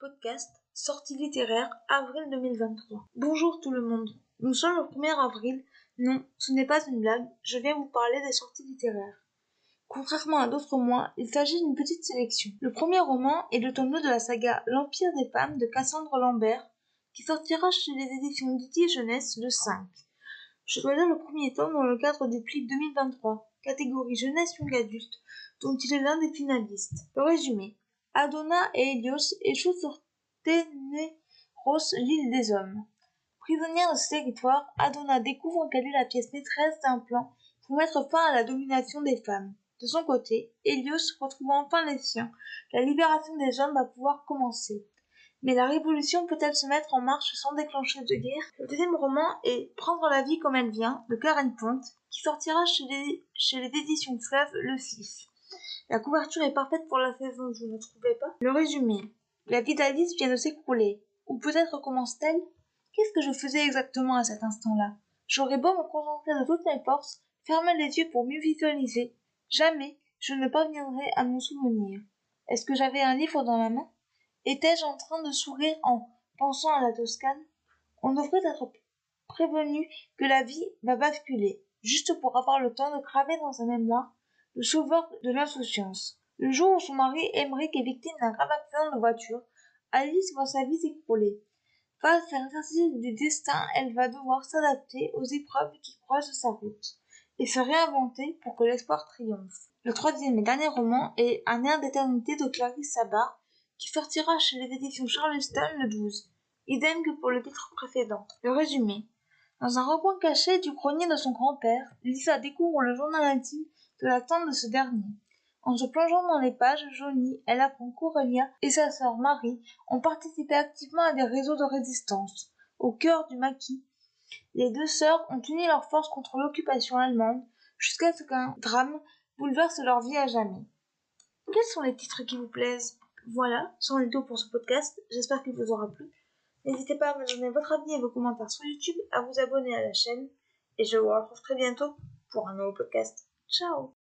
podcast Sortie littéraire, avril 2023. Bonjour tout le monde. Nous sommes le 1er avril. Non, ce n'est pas une blague, je viens vous parler des sorties littéraires. Contrairement à d'autres mois, il s'agit d'une petite sélection. Le premier roman est le tome 2 de la saga L'Empire des femmes de Cassandre Lambert, qui sortira chez les éditions Didier Jeunesse le 5. Je dois lire le premier tome dans le cadre du PLIB 2023, catégorie jeunesse young adulte, dont il est l'un des finalistes. Le résumé. Adona et Hélios échouent sur Ténéros, l'île des hommes. Prisonnière de ce territoire, Adona découvre qu'elle est la pièce maîtresse d'un plan pour mettre fin à la domination des femmes. De son côté, Hélios retrouve enfin les siens. La libération des hommes va pouvoir commencer. Mais la révolution peut-elle se mettre en marche sans déclencher de guerre? Le deuxième roman est Prendre la vie comme elle vient, de Karen Pont, qui sortira chez les éditions Fleuve le 6. La couverture est parfaite pour la saison, vous ne trouvez pas? Le résumé. La vie d'Alice vient de s'écrouler. Ou peut-être commence-t-elle? Qu'est-ce que je faisais exactement à cet instant-là? J'aurais beau me concentrer de toutes mes forces, fermer les yeux pour mieux visualiser. Jamais je ne parviendrai à m'en souvenir. Est-ce que j'avais un livre dans la main? Étais-je en train de sourire en pensant à la Toscane? On devrait être prévenu que la vie va basculer, juste pour avoir le temps de graver dans sa mémoire le sauveur de l'insouciance. Le jour où son mari Emmerich est victime d'un grave accident de voiture, Alice voit sa vie s'écrouler. Face à l'incertitude du destin, elle va devoir s'adapter aux épreuves qui croisent sa route et se réinventer pour que l'espoir triomphe. Le troisième et dernier roman est Un air d'éternité de Clarisse Sabar, qui sortira chez les éditions Charleston le 12. Idem que pour le titre précédent. Le résumé. Dans un recoin caché du grenier de son grand-père, Lisa découvre le journal intime de la tante de ce dernier. En se plongeant dans les pages jaunies, elle apprend qu'Aurélia et sa sœur Marie ont participé activement à des réseaux de résistance. Au cœur du maquis, les deux sœurs ont uni leurs forces contre l'occupation allemande jusqu'à ce qu'un drame bouleverse leur vie à jamais. Quels sont les titres qui vous plaisent? Voilà, c'en est tout pour ce podcast. J'espère qu'il vous aura plu. N'hésitez pas à me donner votre avis et vos commentaires sur YouTube, à vous abonner à la chaîne, et je vous retrouve très bientôt pour un nouveau podcast. Ciao!